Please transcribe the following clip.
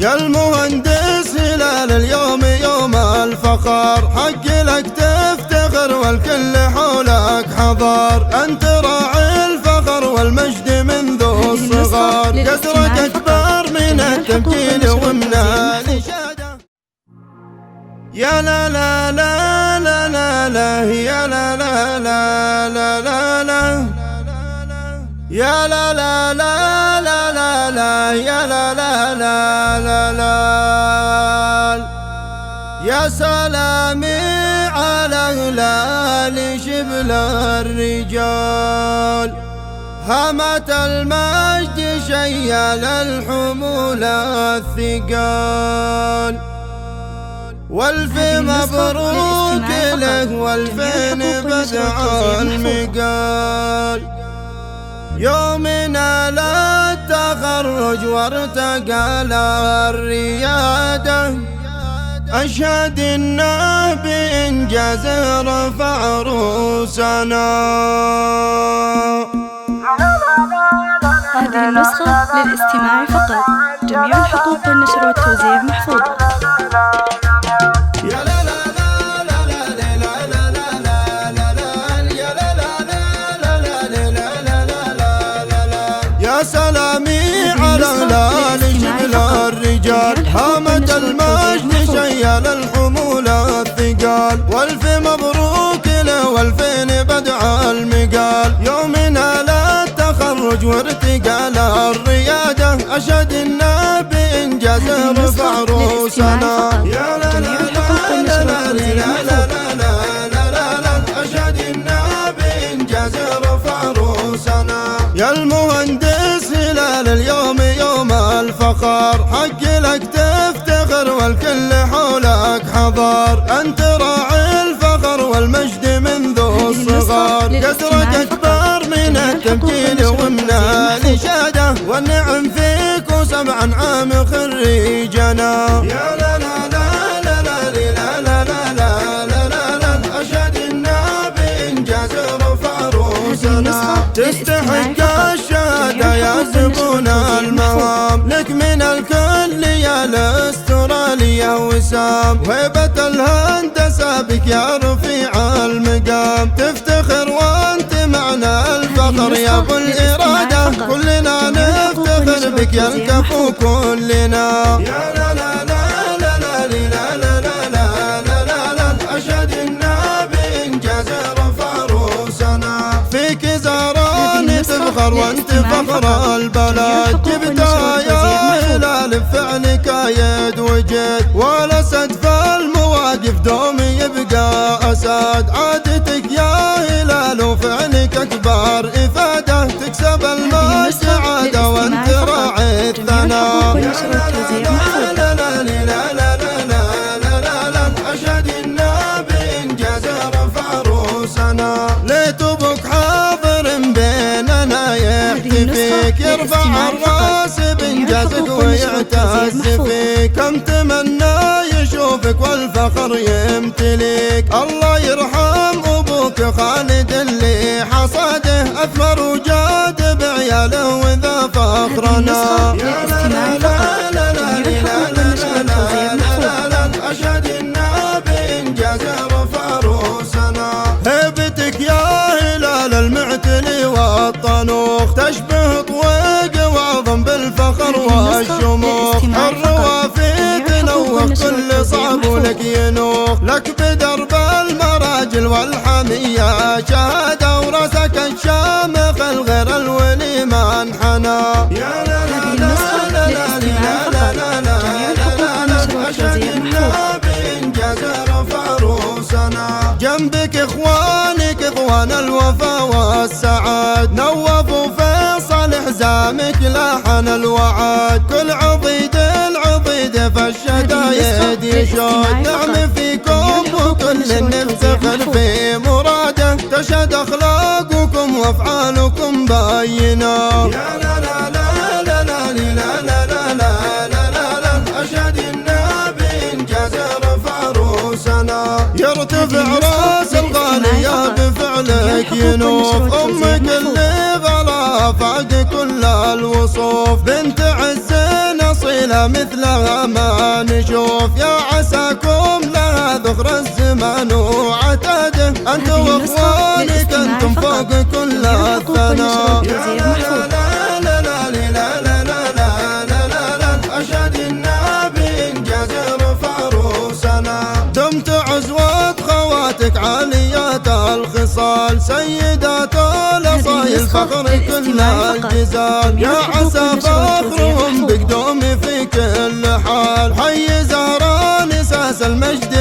يا المهندس هلال اليوم يوم الفخر، حق لك تفتخر والكل حولك حضر. انت راعي الفخر والمجد منذ الصغر، قدرك اكبر من التمكين ومن الاشاده. يا لا لا لا لا لا لا يا لا لا لا لا لا لا يا لا لا لا لا لا لا يا لا لا لا لا لا. يا سلامي على هلال شبل الرجال، هامة المجد شيال الحمول الثقال. والف مبروك له والفين بدع المقال. يومنا للتخرج وارتقى الريادة، أشهد إنه بإنجاز رفع رؤوسنا. هذه النسخة للاستماع فقط، جميع الحقوق والنشر والتوزيع محفوظة. يا سلامي على هلال شبل الرجال، هامة المجد شيال الحمول الثقال. والف مبروك له والفين بدع المقال. يومنا للتخرج وارتقى الريادة، أشهد إنه بإنجاز رفع رؤوسنا. يا لا لا لا لا لا لا، أشهد إنه بإنجاز رفع رؤوسنا. يا المهندس هلال اليوم يوم الفخر، حق لك تفتخر والكل حولك حضر. انت راعي الفخر والمجد منذ الصغر، قدرك اكبر من التمكين ومن الاشاده. والنعم فيك وسبع عام خريجنا. يا لا لا لا لا لا لا لا لا لا، اشهد انه بانجاز رفع رؤوسنا. تستحق الشهادة يا زبون المهام، لك من الكل يا الاستراليا وسام. وهيبة الهندسة بك يا رفيع المقام، تفتخر وانت معنا الفخر يا ابو الإرادة. كلنا نفتخر بك يا الكفو كلنا. يا لا لا لا لا لا لا لا لا لا لا، أشهد إنه بإنجاز رفع رؤوسنا. فيك زاراني تفخر وانت فخر البلد، جبتها يا هلال بفعلك يد وجد. والاسد في المواقف دوم يبقى اسد، عادتك يا هلال وفعلك اكبر افاده. تكسب المجد سعاده وانت راعي الثناء. يا لا لا لا لا لا لا، اشهد انه بانجاز رفع رؤوسنا. ليتبك حاضر بيننا يحتفيك، يرفع الراس بانجازك ويعتز فيك. كم تمنى يشوفك والفخر يمتليك. الله يرحم ابوك خالد اللي حصاده، اثمر وجاد بعياله وذا فخرنا. يا لا لا لا لا لا، اشهد انه بانجاز رفع رؤوسنا. هيبتك يا هلال المعتلي والطنوخ، تشبه طويق وعظم بالفخر والشموخ. الروافي تنوخ كل صعب ولك ينوخ، لك بدرب المراجل والحمية شهادة. وراسك الشامخ الغير الولي ما انحنى. يا لا لا لا لا لا لا لا، أشهد إنه بإنجاز رفع رؤوسنا. جنبك إخوانك إخوان الوفا والسعاد، نوفوا فيصل حزامك لاحن الوعد. كل عضيد العضيد في الشدايد يشود، نعم فيكم وكل نفتخر في مراده. تشهد أخلاقكم وأفعالكم باينة. يا لا لا لا لا لا لا لا لا، أشهد إنه بإنجاز رفع رؤوسنا. يرتفع راس الغالية بفعلك ينوف، أمك اللي غلا فاق كل الوصوف. بنت عز نصر أصيلة مثلها ما نشوف، يا عساكم لها ذخر الزمان وعتاده، أنت وإخوانك أنتم فوق كل الثناء. أشهد النبي إنجاز فروسنا، دمت عزوة خواتك عاليات الخصال، سيدات الأصايل فخر كل الجزال، يا عسى فخرهم بقدومي في كل حال، حي زهران أساس المجد